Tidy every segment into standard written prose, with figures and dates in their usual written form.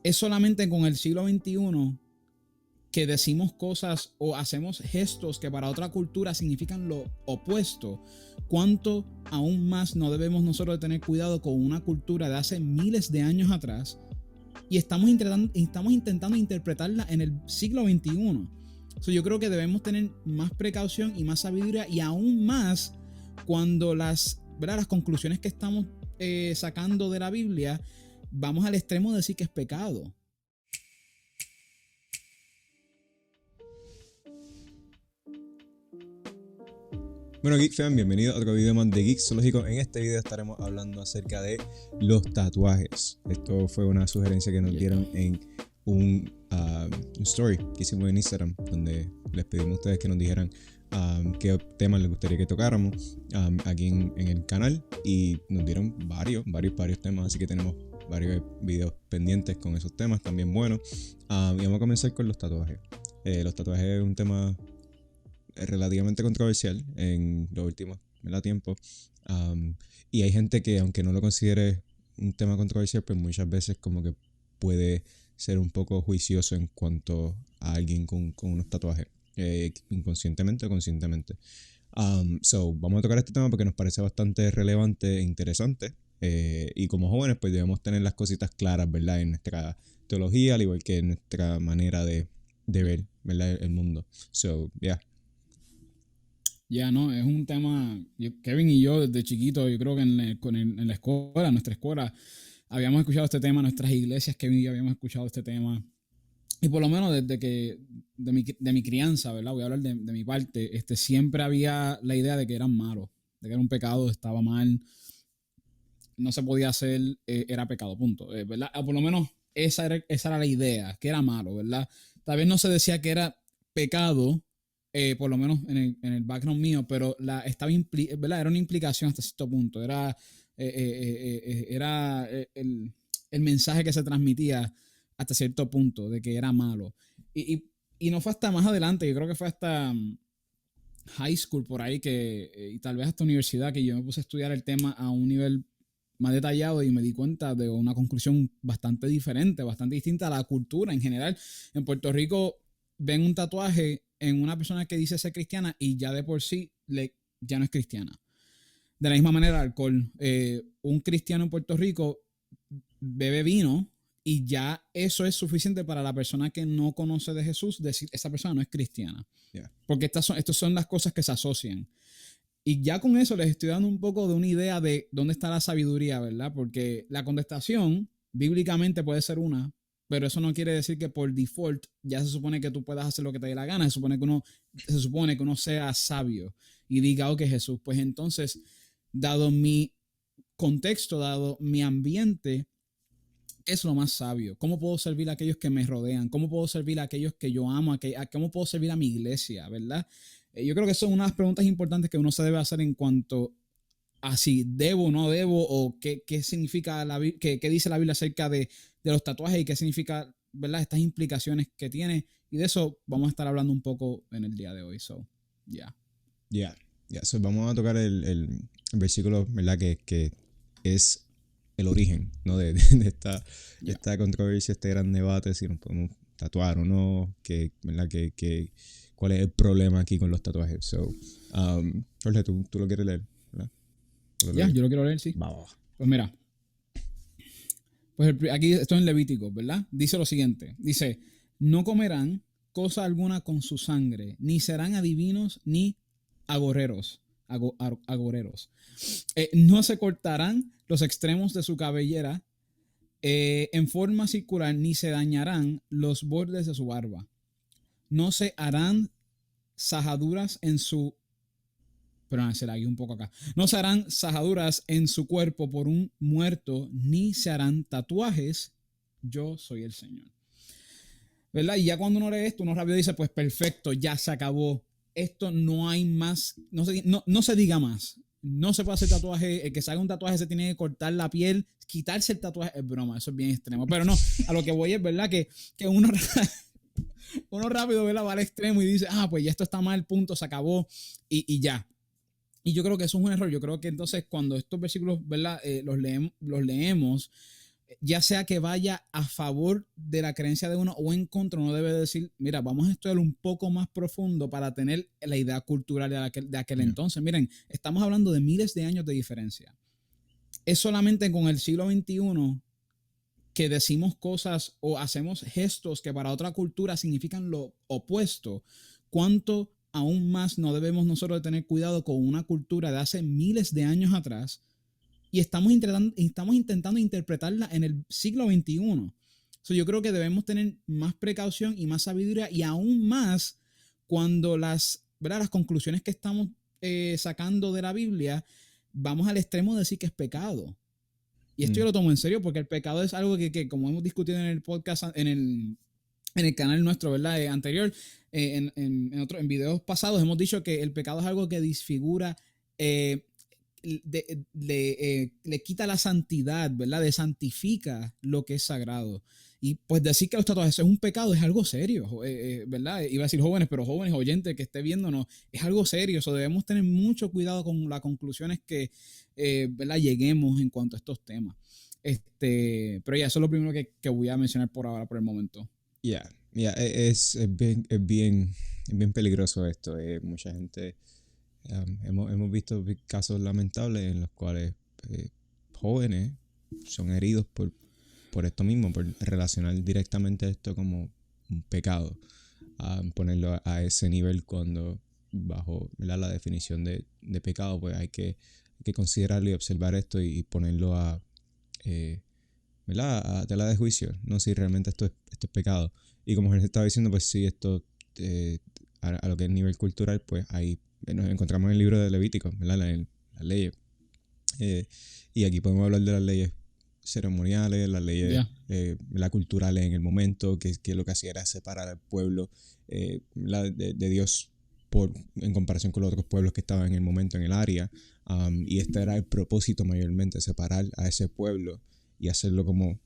es solamente con el siglo XXI que decimos cosas o hacemos gestos que para otra cultura significan lo opuesto. ¿Cuánto aún más no debemos nosotros de tener cuidado con una cultura de hace miles de años atrás y estamos intentando interpretarla en el siglo XXI? Yo creo que debemos tener más precaución y más sabiduría, y aún más cuando las conclusiones que estamos sacando de la Biblia vamos al extremo de decir que es pecado. Bueno, Geek Fan, bienvenido a otro video más de Geeksológico. En este video estaremos hablando acerca de los tatuajes. Esto fue una sugerencia que nos dieron en un story que hicimos en Instagram, donde les pedimos a ustedes que nos dijeran qué temas les gustaría que tocáramos aquí en el canal, y nos dieron varios temas, así que tenemos varios videos pendientes con esos temas también buenos. Y vamos a comenzar con los tatuajes. Los tatuajes es un tema relativamente controversial en los últimos tiempos, y hay gente que, aunque no lo considere un tema controversial, pues muchas veces como que puede ser un poco juicioso en cuanto a alguien con unos tatuajes, inconscientemente o conscientemente. Vamos a tocar este tema porque nos parece bastante relevante e interesante, y como jóvenes pues debemos tener las cositas claras, ¿verdad?, en nuestra teología, al igual que en nuestra manera de ver, ¿verdad?, el mundo. Ya, no, es un tema. Kevin y yo, desde chiquitos, yo creo que en la escuela, en nuestra escuela, habíamos escuchado este tema, en nuestras iglesias, Kevin y yo habíamos escuchado este tema. Y por lo menos desde que, de mi crianza, ¿verdad? Voy a hablar de mi parte, siempre había la idea de que eran malos, de que era un pecado, estaba mal, no se podía hacer, era pecado, punto, ¿verdad? Por lo menos esa era la idea, que era malo, ¿verdad? Tal vez no se decía que era pecado, por lo menos en el background mío, pero ¿verdad? Era una implicación hasta cierto punto. Era el mensaje que se transmitía hasta cierto punto de que era malo. Y no fue hasta más adelante, yo creo que fue hasta high school por ahí, y tal vez hasta universidad, que yo me puse a estudiar el tema a un nivel más detallado y me di cuenta de una conclusión bastante diferente, bastante distinta a la cultura en general. En Puerto Rico ven un tatuaje en una persona que dice ser cristiana y ya de por sí ya no es cristiana. De la misma manera, el alcohol. Un cristiano en Puerto Rico bebe vino y ya eso es suficiente para la persona que no conoce de Jesús decir esa persona no es cristiana. Yeah. Porque estas son las cosas que se asocian. Y ya con eso les estoy dando un poco de una idea de dónde está la sabiduría, ¿verdad? Porque la contestación bíblicamente puede ser una, pero eso no quiere decir que por default ya se supone que tú puedas hacer lo que te dé la gana. Se supone que uno sea sabio y diga, ok, Jesús, pues entonces, dado mi contexto, dado mi ambiente, ¿qué es lo más sabio? ¿Cómo puedo servir a aquellos que me rodean? ¿Cómo puedo servir a aquellos que yo amo? ¿Cómo puedo servir a mi iglesia? ¿Verdad? Yo creo que son unas preguntas importantes que uno se debe hacer en cuanto a si debo o no debo, o qué significa qué dice la Biblia acerca de los tatuajes y qué significa, ¿verdad?, estas implicaciones que tiene. Y de eso vamos a estar hablando un poco en el día de hoy. Vamos a tocar el versículo, ¿verdad?, que es el origen, ¿no?, de esta controversia, este gran debate, si nos podemos tatuar o no, ¿verdad?, cuál es el problema aquí con los tatuajes. Jorge, ¿tú lo quieres leer, ¿verdad? Yo lo quiero leer, sí. Vamos. Pues mira, pues aquí estoy en Levítico, ¿verdad? Dice lo siguiente, dice, no comerán cosa alguna con su sangre, ni serán adivinos ni agoreros. No se cortarán los extremos de su cabellera en forma circular, ni se dañarán los bordes de su barba. No se harán sajaduras en su... Perdón, se la guío un poco acá. No se harán sajaduras en su cuerpo por un muerto, ni se harán tatuajes. Yo soy el Señor. ¿Verdad? Y ya cuando uno lee esto, uno rápido dice, pues perfecto, ya se acabó. Esto no hay más, no se diga más. No se puede hacer tatuaje. El que se haga un tatuaje se tiene que cortar la piel, quitarse el tatuaje. Es broma, eso es bien extremo. Pero no, a lo que voy es, ¿verdad? Que uno rápido, ¿verdad?, va al extremo y dice, pues ya esto está mal, punto, se acabó y ya. Y yo creo que eso es un error. Yo creo que entonces cuando estos versículos, ¿verdad?, los leemos, ya sea que vaya a favor de la creencia de uno o en contra, uno debe decir, mira, vamos a estudiar un poco más profundo para tener la idea cultural de aquel Yeah. entonces. Miren, estamos hablando de miles de años de diferencia. Es solamente con el siglo XXI que decimos cosas o hacemos gestos que para otra cultura significan lo opuesto. ¿Cuánto aún más no debemos nosotros de tener cuidado con una cultura de hace miles de años atrás? Y estamos intentando interpretarla en el siglo XXI. Yo creo que debemos tener más precaución y más sabiduría, y aún más cuando ¿verdad? Las conclusiones que estamos sacando de la Biblia, vamos al extremo de decir que es pecado. Y esto yo lo tomo en serio porque el pecado es algo que como hemos discutido en el podcast, en el canal nuestro, ¿verdad? Anterior, en videos pasados hemos dicho que el pecado es algo que disfigura, le quita la santidad, ¿verdad? Desantifica lo que es sagrado. Y pues decir que los tatuajes es un pecado es algo serio, ¿verdad? Iba a decir jóvenes, pero jóvenes oyentes que esté viéndonos, es algo serio. Eso debemos tener mucho cuidado con las conclusiones que, ¿verdad? Lleguemos en cuanto a estos temas. Pero ya, eso es lo primero que voy a mencionar por ahora, por el momento. Es bien peligroso esto. Mucha gente, hemos visto casos lamentables en los cuales jóvenes son heridos por esto mismo, por relacionar directamente esto como un pecado, ponerlo a ese nivel cuando bajo, ¿verdad?, la definición de pecado, pues hay que considerarlo y observar esto y ponerlo ¿verdad?, a tela de juicio, no si realmente esto es pecado. Y como les estaba diciendo, pues sí, esto a lo que es nivel cultural, pues ahí nos encontramos en el libro de Levítico, ¿verdad?, las leyes. Y aquí podemos hablar de las leyes ceremoniales, las leyes la culturales en el momento, que lo que hacía era separar al pueblo de Dios en comparación con los otros pueblos que estaban en el momento en el área. Y este era el propósito mayormente, separar a ese pueblo y hacerlo como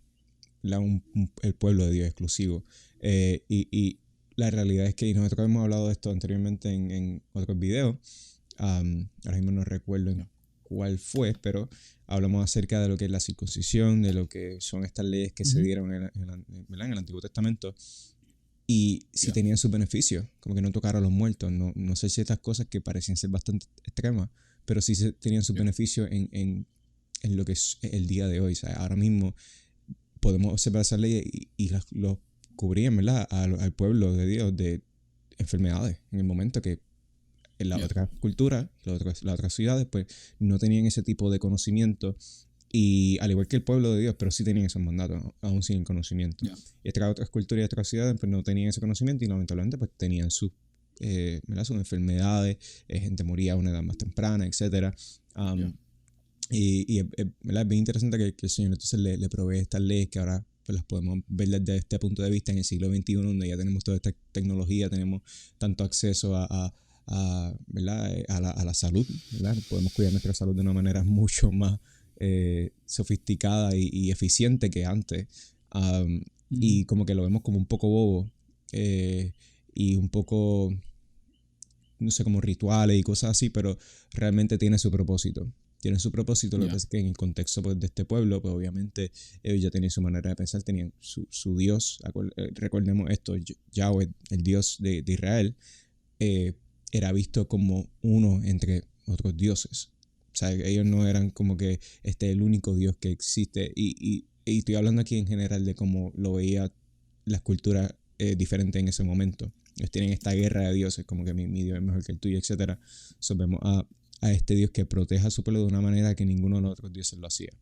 el pueblo de Dios exclusivo. Y la realidad es que nosotros hemos hablado de esto anteriormente en otros videos. Ahora mismo no recuerdo cuál fue, pero hablamos acerca de lo que es la circuncisión, de lo que son estas leyes que se dieron en el Antiguo Testamento, y si tenían sus beneficios, como que no tocar a los muertos, no sé si estas cosas que parecían ser bastante extremas, pero sí tenían sus beneficios en lo que es el día de hoy. O sea, ahora mismo podemos observar esas leyes y los cubrían, ¿verdad?, al pueblo de Dios de enfermedades en el momento que en las otras culturas, las otras ciudades, pues no tenían ese tipo de conocimiento, y al igual que el pueblo de Dios, pero sí tenían esos mandatos, aún sin conocimiento. Y estas otras culturas y otras ciudades pues no tenían ese conocimiento, y lamentablemente pues tenían sus enfermedades, gente moría a una edad más temprana, etc. Y es bien interesante que el Señor entonces le provee estas leyes que ahora pues las podemos ver desde este punto de vista en el siglo XXI, donde ya tenemos toda esta tecnología, tenemos tanto acceso ¿verdad?, a la salud, ¿verdad? Podemos cuidar nuestra salud de una manera mucho más sofisticada y eficiente que antes. Y como que lo vemos como un poco bobo y un poco, no sé, como rituales y cosas así, pero realmente tiene su propósito. Tienen su propósito. Lo que es que en el contexto pues, de este pueblo, pues obviamente ellos ya tenían su manera de pensar, tenían su Dios. Recordemos esto, Yahweh, el Dios de Israel, era visto como uno entre otros dioses. O sea, ellos no eran como que el único Dios que existe. Y estoy hablando aquí en general de cómo lo veía las culturas diferentes en ese momento. Ellos tienen esta guerra de dioses, como que mi Dios es mejor que el tuyo, etc. Vemos a este Dios que protege a su pueblo de una manera que ninguno de los otros dioses lo hacía.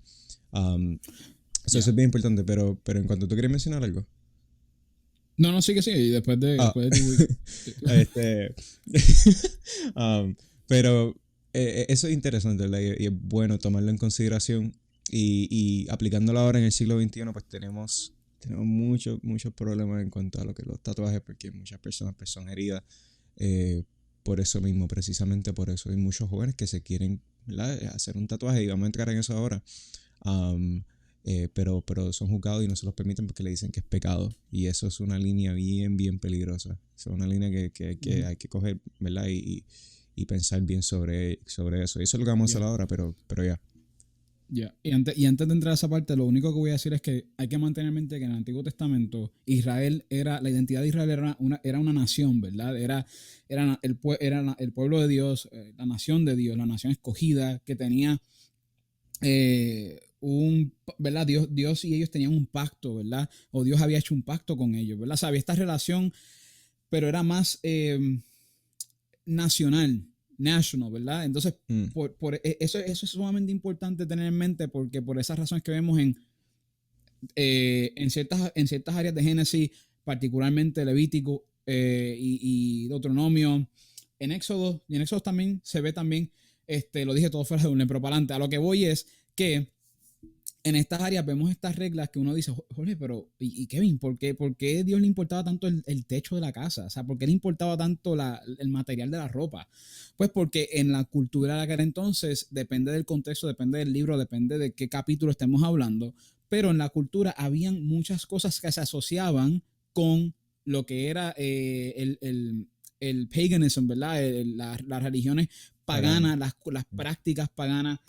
Eso es bien importante, pero en cuanto tú quieres mencionar algo. No, sigue. Y después de pero eso es interesante, ¿verdad? Y es bueno tomarlo en consideración. Y aplicándolo ahora en el siglo XXI, pues tenemos muchos problemas en cuanto a lo que los tatuajes, porque muchas personas pues, son heridas por eso mismo, precisamente por eso. Hay muchos jóvenes que se quieren, ¿verdad?, hacer un tatuaje, y vamos a entrar en eso ahora. Pero son juzgados y no se los permiten porque le dicen que es pecado, y eso es una línea bien peligrosa. Es una línea que hay que coger, ¿verdad?, y pensar bien sobre eso. Y eso es lo que vamos a hacer ahora, pero ya. Ya. Y antes de entrar a esa parte, lo único que voy a decir es que hay que mantener en mente que en el Antiguo Testamento la identidad de Israel era una nación, ¿verdad? Era el pueblo de Dios, la nación de Dios, la nación escogida que tenía ¿verdad? Dios y ellos tenían un pacto, ¿verdad? O Dios había hecho un pacto con ellos, ¿verdad? Sabía esta relación, pero era más nacional, national, ¿verdad? Entonces, Mm, eso es sumamente importante tener en mente porque por esas razones que vemos en ciertas áreas de Génesis, particularmente Levítico y Deuteronomio, en Éxodo también se ve también, lo dije todo fuera de un pero para adelante. A lo que voy es que en estas áreas vemos estas reglas que uno dice, Jorge, pero ¿y Kevin? ¿Por qué Dios le importaba tanto el techo de la casa? O sea, ¿por qué le importaba tanto el material de la ropa? Pues porque en la cultura de aquel entonces, depende del contexto, depende del libro, depende de qué capítulo estemos hablando, pero en la cultura habían muchas cosas que se asociaban con lo que era el paganism, ¿verdad? Las religiones pagano. paganas, las prácticas paganas,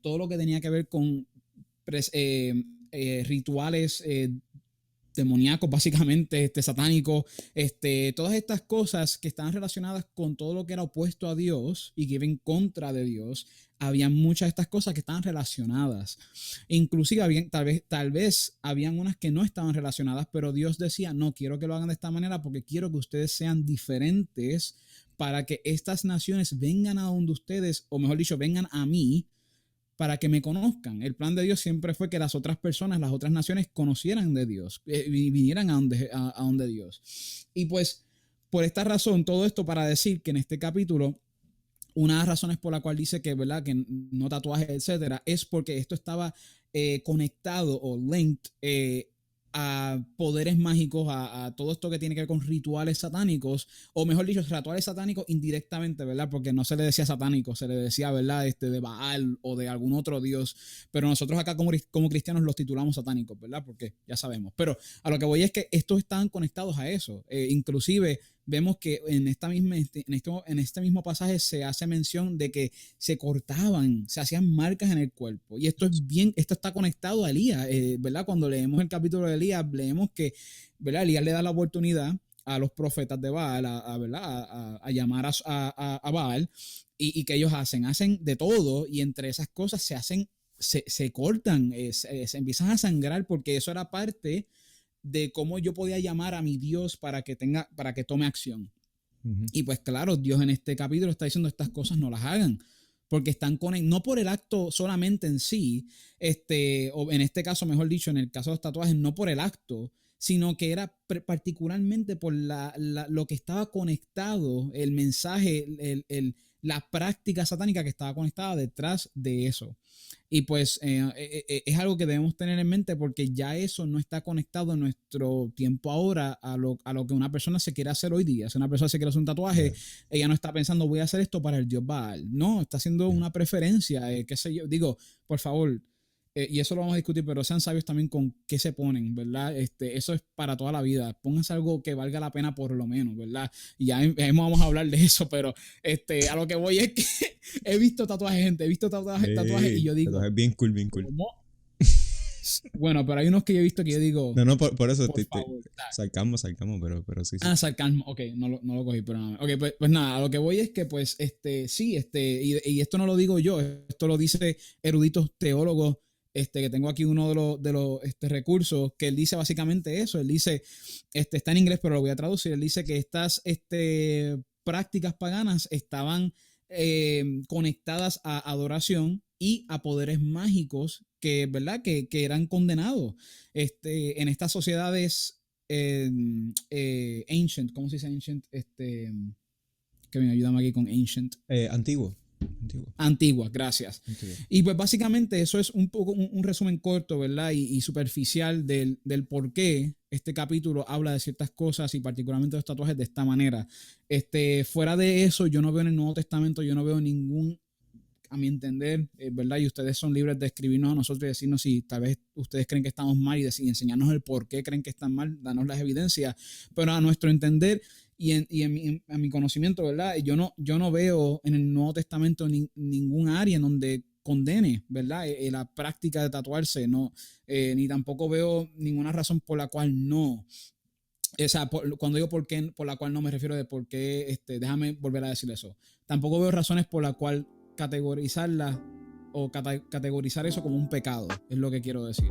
todo lo que tenía que ver con rituales demoníacos, básicamente, satánicos, todas estas cosas que están relacionadas con todo lo que era opuesto a Dios y que iba en contra de Dios. Había muchas de estas cosas que estaban relacionadas. Inclusive tal vez habían unas que no estaban relacionadas, pero Dios decía, no, quiero que lo hagan de esta manera porque quiero que ustedes sean diferentes para que estas naciones vengan a donde ustedes, o mejor dicho, vengan a mí para que me conozcan. El plan de Dios siempre fue que las otras personas, las otras naciones conocieran de Dios y vinieran a donde Dios. Y pues por esta razón, todo esto para decir que en este capítulo, una de las razones por la cual dice que, ¿verdad? Que no tatuajes, etcétera, es porque esto estaba conectado o linked a poderes mágicos, a todo esto que tiene que ver con rituales satánicos, o mejor dicho, rituales satánicos indirectamente, ¿verdad? Porque no se le decía satánico, se le decía, ¿verdad? De Baal o de algún otro dios, pero nosotros acá como cristianos los titulamos satánicos, ¿verdad? Porque ya sabemos. Pero a lo que voy es que estos están conectados a eso. Inclusive vemos que en este mismo pasaje se hace mención de que se cortaban, se hacían marcas en el cuerpo. Y esto está conectado a Elías, ¿verdad? Cuando leemos el capítulo de Elías, leemos que, ¿verdad? Elías le da la oportunidad a los profetas de Baal, ¿verdad? A llamar a Baal, y que ellos hacen de todo, y entre esas cosas se cortan, se empiezan a sangrar, porque eso era parte de cómo yo podía llamar a mi Dios para que tome acción. Ujú. Y pues claro, Dios en este capítulo está diciendo estas cosas no las hagan, porque están no por el acto solamente en sí, o en este caso, mejor dicho, en el caso de los tatuajes, no por el acto, sino que era particularmente por lo que estaba conectado, el mensaje, la práctica satánica que estaba conectada detrás de eso. Y pues es algo que debemos tener en mente porque ya eso no está conectado en nuestro tiempo ahora a lo que una persona se quiere hacer hoy día. Si una persona se quiere hacer un tatuaje, Yeah, ella no está pensando voy a hacer esto para el dios Baal. No, está haciendo yeah. una preferencia, qué sé yo. Digo, por favor, y eso lo vamos a discutir, pero sean sabios también con qué se ponen, ¿verdad? Eso es para toda la vida. Pónganse algo que valga la pena por lo menos, ¿verdad? Y ya vamos a hablar de eso, pero a lo que voy es que he visto tatuajes, gente, he visto tatuajes y yo digo, Tatuajes bien cool, bien cool. ¿cómo? Bueno, pero hay unos que yo he visto que yo digo, No, no, por eso por favor. salcamos, pero sí, sí. Sarcasmo, ok, no lo cogí, pero nada. Ok, pues nada, a lo que voy es que, pues, sí, y esto no lo digo yo, esto lo dice eruditos teólogos, que tengo aquí uno de los recursos, que él dice básicamente eso, él dice, está en inglés, pero lo voy a traducir, él dice que estas prácticas paganas estaban conectadas a adoración y a poderes mágicos que, ¿verdad? Que eran condenados en estas sociedades ancient, ¿cómo se dice ancient? Que me ayúdame aquí con ancient. Antiguo. Antiguo. Antiguas, gracias. Antiguo. Y pues básicamente eso es un poco un resumen corto, ¿verdad? Y superficial del por qué este capítulo habla de ciertas cosas y particularmente de los tatuajes de esta manera. Fuera de eso, yo no veo en el Nuevo Testamento, yo no veo ningún, a mi entender, ¿verdad? Y ustedes son libres de escribirnos a nosotros y decirnos si tal vez ustedes creen que estamos mal y enseñarnos el por qué creen que están mal, darnos las evidencias, pero a nuestro entender a mi conocimiento, ¿verdad? Yo no veo en el Nuevo Testamento ningún área en donde condene, ¿verdad? La práctica de tatuarse, no, ni tampoco veo ninguna razón por la cual no. O sea, cuando digo por qué, por la cual no me refiero de por qué, déjame volver a decir eso. Tampoco veo razones por la cual categorizarla o categorizar eso como un pecado, es lo que quiero decir.